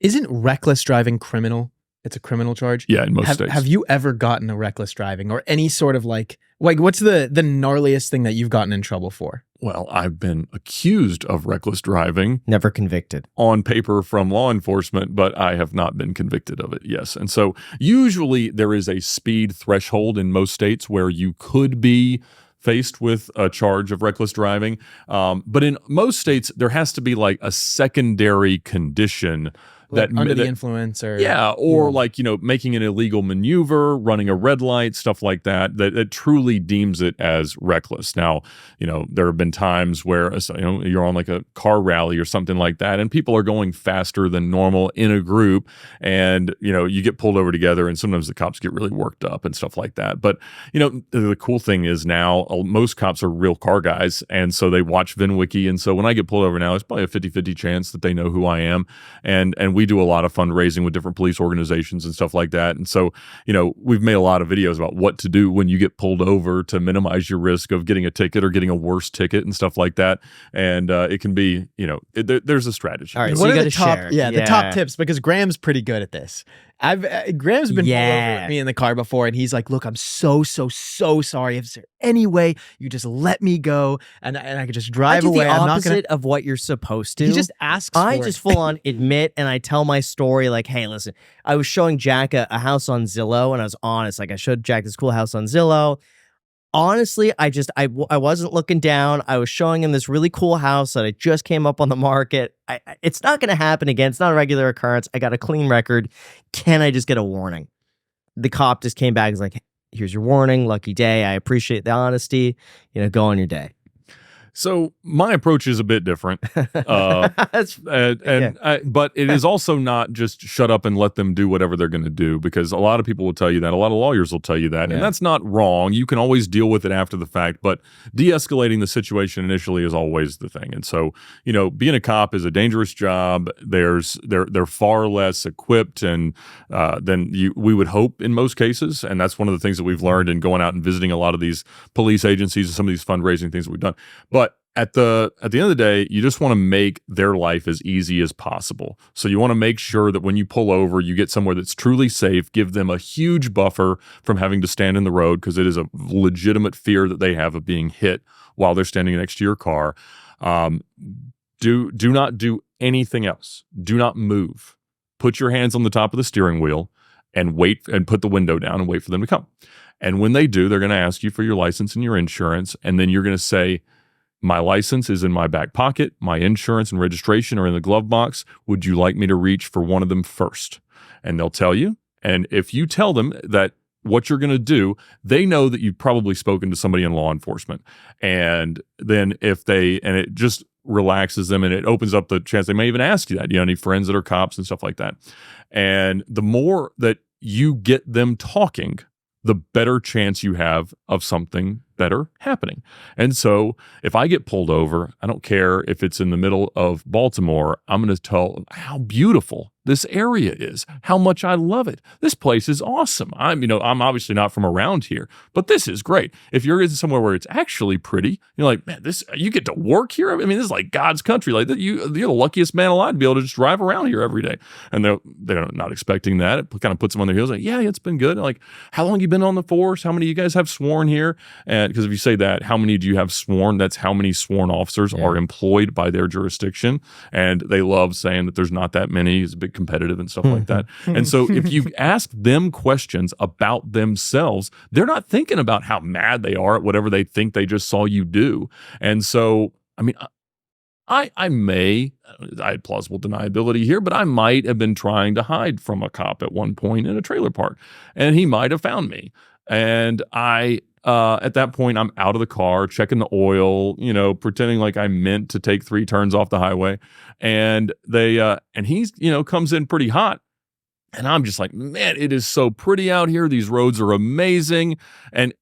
Isn't reckless driving criminal? It's a criminal charge. Yeah, in most states. Have you ever gotten a reckless driving or any sort of like what's the gnarliest thing that you've gotten in trouble for? Well, I've been accused of reckless driving. Never convicted. On paper from law enforcement, but I have not been convicted of it, yes. And so usually there is a speed threshold in most states where you could be faced with a charge of reckless driving. But in most states, there has to be like a secondary condition Like under the influence or like, making an illegal maneuver, running a red light, stuff like that truly deems it as reckless. Now, there have been times where you're on like a car rally or something like that, and people are going faster than normal in a group, and you get pulled over together, and sometimes the cops get really worked up and stuff like that. But the cool thing is now most cops are real car guys, and so they watch VINWiki, and so when I get pulled over now, it's probably a 50-50 chance that they know who I am, and we do a lot of fundraising with different police organizations and stuff like that. And so, we've made a lot of videos about what to do when you get pulled over to minimize your risk of getting a ticket or getting a worse ticket and stuff like that. And it can be, there's a strategy. All right, what so you are got the to top? share. Yeah, the top tips, because Graham's pretty good at this. Graham's been pulled over with me in the car before, and he's like, "Look, I'm so sorry. Is there any way you just let me go and I could just drive away?" The I'm opposite not gonna. of what you're supposed to. He just asks. I for just it. full on admit, and I tell my story like, "Hey, listen, I was showing Jack a house on Zillow, and I was honest. Like, I showed Jack this cool house on Zillow." Honestly, I wasn't looking down. I was showing him this really cool house that I just came up on the market. It's not going to happen again. It's not a regular occurrence. I got a clean record. Can I just get a warning? The cop just came back and was like, "Here's your warning. Lucky day. I appreciate the honesty. Go on your day." So my approach is a bit different, but it is also not just shut up and let them do whatever they're going to do, because a lot of people will tell you that. A lot of lawyers will tell you that, and that's not wrong. You can always deal with it after the fact, but de-escalating the situation initially is always the thing. And so, being a cop is a dangerous job. They're far less equipped than we would hope in most cases, and that's one of the things that we've learned in going out and visiting a lot of these police agencies and some of these fundraising things that we've done. But at the end of the day, you just want to make their life as easy as possible. So you want to make sure that when you pull over, you get somewhere that's truly safe, give them a huge buffer from having to stand in the road, because it is a legitimate fear that they have of being hit while they're standing next to your car. Do not do anything else. Do not move. Put your hands on the top of the steering wheel and wait, and put the window down and wait for them to come. And when they do, they're going to ask you for your license and your insurance, and then you're going to say, "My license is in my back pocket. My insurance and registration are in the glove box. Would you like me to reach for one of them first?" And they'll tell you. And if you tell them that what you're going to do, they know that you've probably spoken to somebody in law enforcement. And then and it just relaxes them, and it opens up the chance they may even ask you that. Any friends that are cops and stuff like that. And the more that you get them talking, the better chance you have of something better happening. And so if I get pulled over, I don't care if it's in the middle of Baltimore, I'm going to tell them how beautiful this area is, how much I love it. This place is awesome. I'm obviously not from around here, but this is great. If you're in somewhere where it's actually pretty, you're like, "Man, you get to work here. I mean, this is like God's country. Like you're the luckiest man alive to be able to just drive around here every day." And they're not expecting that. It kind of puts them on their heels. Like, "Yeah, it's been good." Like, "How long you been on the force? How many of you guys have sworn here?" And because if you say that, "How many do you have sworn?" That's how many sworn officers are employed by their jurisdiction. And they love saying that there's not that many. It's a big competitive and stuff like that. And so if you ask them questions about themselves, they're not thinking about how mad they are at whatever they think they just saw you do. And so, I mean, I had plausible deniability here, but I might have been trying to hide from a cop at one point in a trailer park, and he might have found me. And at that point, I'm out of the car, checking the oil, pretending like I meant to take 3 turns off the highway. And he's, comes in pretty hot. And I'm just like, "Man, it is so pretty out here. These roads are amazing." And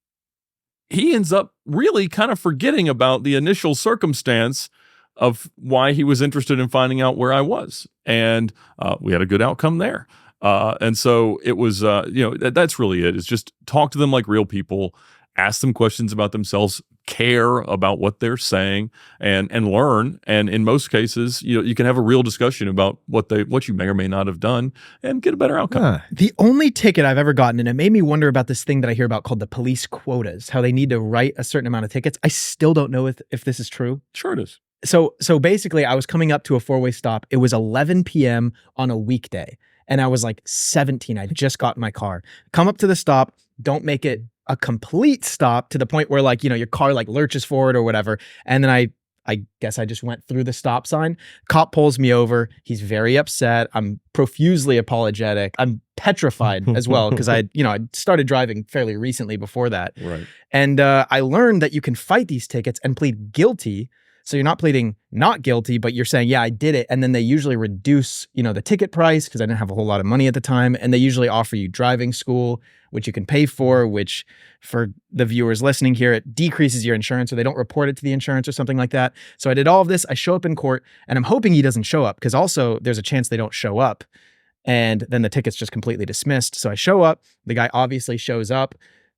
he ends up really kind of forgetting about the initial circumstance of why he was interested in finding out where I was. And we had a good outcome there. And so it was, that's really it. It's just talk to them like real people. Ask them questions about themselves. care about what they're saying and learn. And in most cases, you can have a real discussion about what you may or may not have done and get a better outcome. The only ticket I've ever gotten, and it made me wonder about this thing that I hear about called the police quotas, how they need to write a certain amount of tickets. I still don't know if this is true. Sure it is. So basically I was coming up to a 4-way stop. It was 11 p.m. on a weekday. And I was like 17. I just got in my car. Come up to the stop. Don't make it a complete stop to the point where like, your car like lurches forward or whatever. And then I guess I just went through the stop sign. Cop pulls me over. He's very upset. I'm profusely apologetic. I'm petrified as well because I started driving fairly recently before that. Right. And I learned that you can fight these tickets and plead guilty. So you're not pleading not guilty, but you're saying, yeah, I did it. And then they usually reduce, the ticket price because I didn't have a whole lot of money at the time. And they usually offer you driving school, which you can pay for, which for the viewers listening here, it decreases your insurance or they don't report it to the insurance or something like that. So I did all of this. I show up in court and I'm hoping he doesn't show up because also there's a chance they don't show up and then the ticket's just completely dismissed. So I show up. The guy obviously shows up.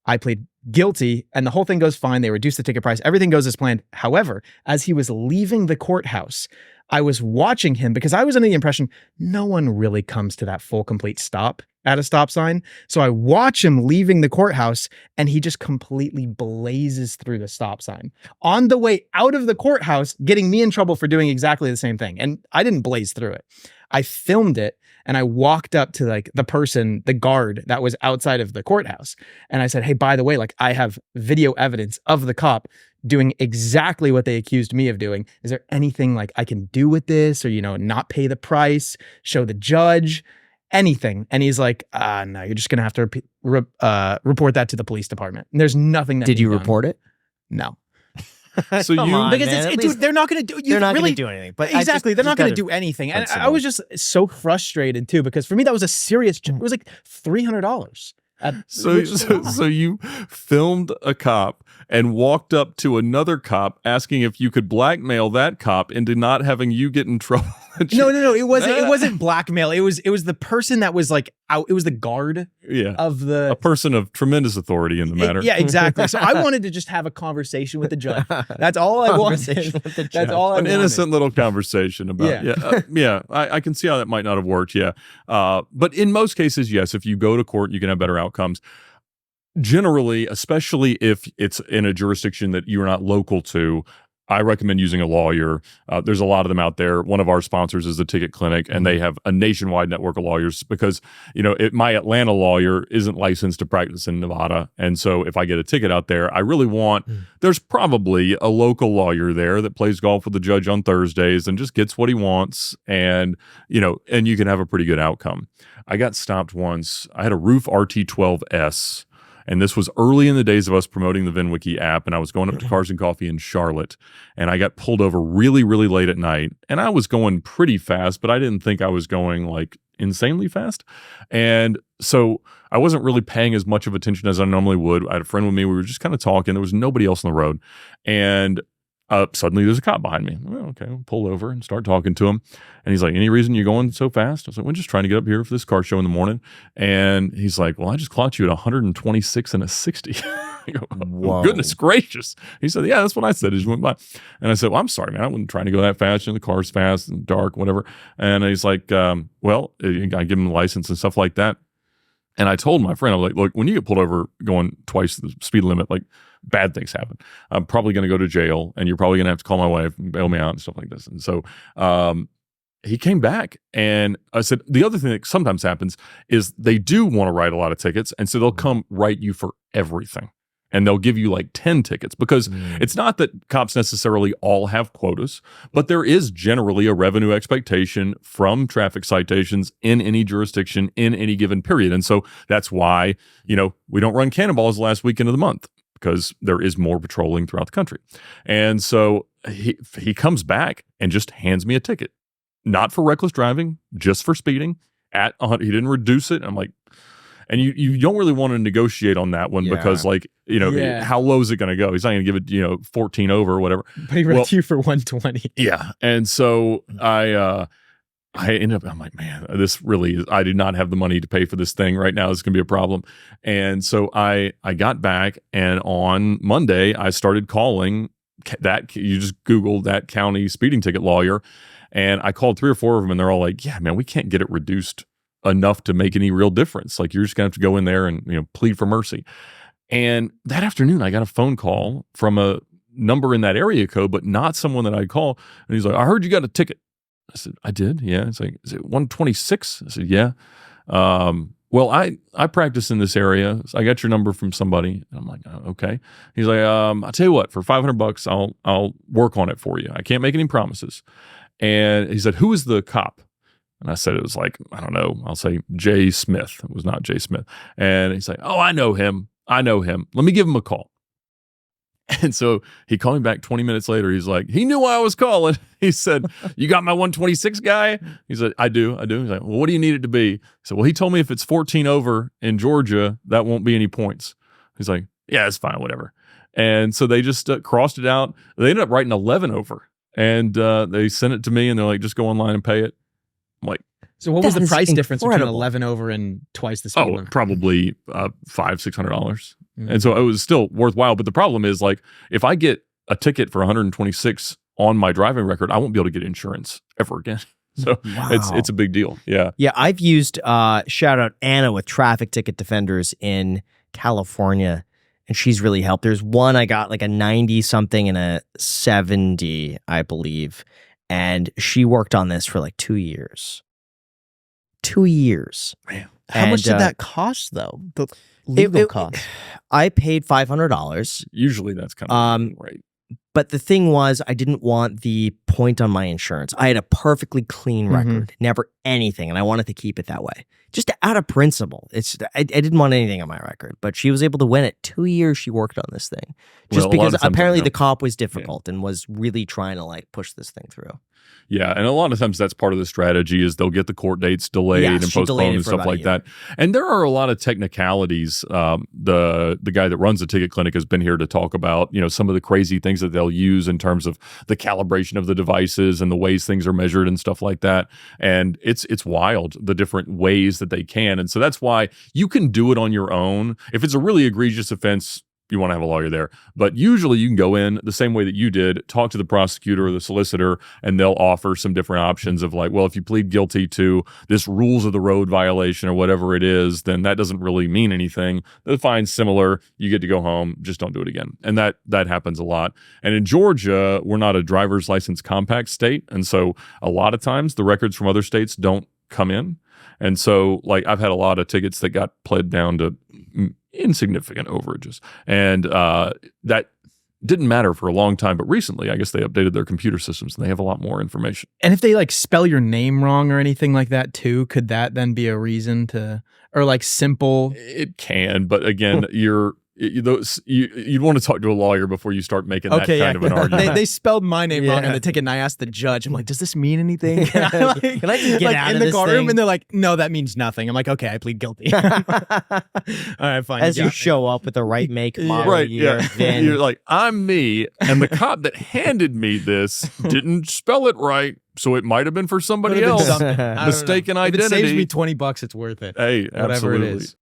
I plead guilty and the whole thing goes fine. They reduce the ticket price. Everything goes as planned. However, as he was leaving the courthouse, I was watching him because I was under the impression no one really comes to that full complete stop at a stop sign. So I watch him leaving the courthouse and he just completely blazes through the stop sign on the way out of the courthouse, getting me in trouble for doing exactly the same thing. And I didn't blaze through it. I filmed it and I walked up to like the guard that was outside of the courthouse. And I said, hey, by the way, like I have video evidence of the cop doing exactly what they accused me of doing. Is there anything like I can do with this or, not pay the price, show the judge, anything? And he's like, no, you're just going to have to report that to the police department. And there's nothing that Did you report it? No. So dude, they're not going to do. They're not going to do anything. But exactly, they're not going to do anything. And I was just so frustrated too because for me that was a serious. It was like $300. So you filmed a cop and walked up to another cop asking if you could blackmail that cop into not having you get in trouble. No. It wasn't blackmail. It was the person that was like out. It was the guard. Of a person of tremendous authority in the matter. Yeah, exactly. So I wanted to just have a conversation with the judge. That's all I wanted. That's all I wanted. An innocent little conversation about. I can see how that might not have worked. Yeah, but in most cases, yes. If you go to court, you can have better outcomes. Generally, especially if it's in a jurisdiction that you're not local to, I recommend using a lawyer. There's a lot of them out there. One of our sponsors is the Ticket Clinic, and they have a nationwide network of lawyers because, my Atlanta lawyer isn't licensed to practice in Nevada. And so if I get a ticket out there, I really want, there's probably a local lawyer there that plays golf with the judge on Thursdays and just gets what he wants. And, and you can have a pretty good outcome. I got stopped once. I had a Roof RT12S. And this was early in the days of us promoting the VINWiki app. And I was going up to Cars and Coffee in Charlotte. And I got pulled over really, really late at night. And I was going pretty fast, but I didn't think I was going like insanely fast. And so I wasn't really paying as much of attention as I normally would. I had a friend with me. We were just kind of talking. There was nobody else on the road. And suddenly there's a cop behind me. Well, okay, I'll pull over and start talking to him. And he's like, any reason you're going so fast? I was like, we're just trying to get up here for this car show in the morning. And he's like, well, I just clocked you at 126 and a 60. I go, oh, goodness gracious. He said, yeah, that's what I said as you went by. And I said, well, I'm sorry, man. I wasn't trying to go that fast. The car's fast and dark, whatever. And he's like, well, I give him the license and stuff like that. And I told my friend, I was like, look, when you get pulled over going twice the speed limit, like bad things happen. I'm probably going to go to jail and you're probably going to have to call my wife and bail me out and stuff like this. And so he came back and I said, the other thing that sometimes happens is they do want to write a lot of tickets. And so they'll come write you for everything. And they'll give you like 10 tickets because it's not that cops necessarily all have quotas, but there is generally a revenue expectation from traffic citations in any jurisdiction in any given period. And so that's why, we don't run cannonballs the last weekend of the month because there is more patrolling throughout the country. And so he comes back and just hands me a ticket, not for reckless driving, just for speeding at 100. He didn't reduce it. I'm like, and you don't really want to negotiate on that one because how low is it going to go? He's not going to give it, 14 over or whatever. But he wrote you for 120. Yeah. And so I I'm like, man, this really is, I do not have the money to pay for this thing right now. This is going to be a problem. And so I got back, and on Monday, I started calling that, you just Google that county speeding ticket lawyer. And I called 3 or 4 of them, and they're all like, yeah, man, we can't get it reduced enough to make any real difference. Like, you're just gonna have to go in there and, plead for mercy. And that afternoon, I got a phone call from a number in that area code, but not someone that I'd call. And he's like, I heard you got a ticket. I said, I did. Yeah. It's like, is it 126? I said, yeah. Well, I practice in this area. So I got your number from somebody. And I'm like, oh, okay. He's like, I'll tell you what, for $500, I'll work on it for you. I can't make any promises. And he said, who is the cop? And I said, it was like, I don't know. I'll say Jay Smith. It was not Jay Smith. And he's like, oh, I know him. Let me give him a call. And so he called me back 20 minutes later. He's like, he knew why I was calling. He said, you got my 126 guy? He said, I do. He's like, well, what do you need it to be? He said, well, he told me if it's 14 over in Georgia, that won't be any points. He's like, yeah, it's fine, whatever. And so they just crossed it out. They ended up writing 11 over. And they sent it to me, and they're like, just go online and pay it. I'm like, so what was the price difference between 11 over and twice the speed limit? Probably $500-$600. And so it was still worthwhile. But the problem is, like, if I get a ticket for 126 on my driving record, I won't be able to get insurance ever again. So it's a big deal. Yeah. Yeah. I've used, shout out Anna with Traffic Ticket Defenders in California, and she's really helped. There's one I got like a 90 something and a 70, I believe. And she worked on this for like 2 years. 2 years. Man. How much did that cost, though? The legal cost? I paid $500. Usually that's kind of right. But the thing was, I didn't want the point on my insurance. I had a perfectly clean record, never anything, and I wanted to keep it that way. Just out of principle. I didn't want anything on my record, but she was able to win it. 2 years she worked on this thing. Just because apparently the cop was difficult and was really trying to like push this thing through. Yeah, and a lot of times that's part of the strategy is they'll get the court dates delayed and postponed and stuff like that. And there are a lot of technicalities. The guy that runs the ticket clinic has been here to talk about, some of the crazy things that they'll use in terms of the calibration of the devices and the ways things are measured and stuff like that. And it's wild, the different ways that they can. And so that's why you can do it on your own. If it's a really egregious offense, you want to have a lawyer there. But usually you can go in the same way that you did, talk to the prosecutor or the solicitor, and they'll offer some different options of like, well, if you plead guilty to this rules of the road violation or whatever it is, then that doesn't really mean anything. The fine's similar. You get to go home. Just don't do it again. And that happens a lot. And in Georgia, we're not a driver's license compact state. And so a lot of times the records from other states don't come in. And so like I've had a lot of tickets that got pled down to insignificant overages. And that didn't matter for a long time, but recently I guess they updated their computer systems and they have a lot more information. And if they like spell your name wrong or anything like that too, could that then be a reason to, or like simple? It can, but again, you'd want to talk to a lawyer before you start making that kind of an argument. They spelled my name wrong on the ticket, and I asked the judge, I'm like, does this mean anything? Can I just get out in of the this courtroom? thing? And they're like, no, that means nothing. I'm like, okay, I plead guilty. All right, fine. As you show up with the right make, model, year, VIN. You're like, I'm me, and the cop that handed me this didn't spell it right. So it might have been for somebody else. Mistaken identity. If it saves me $20, it's worth it. Hey, whatever absolutely. it is.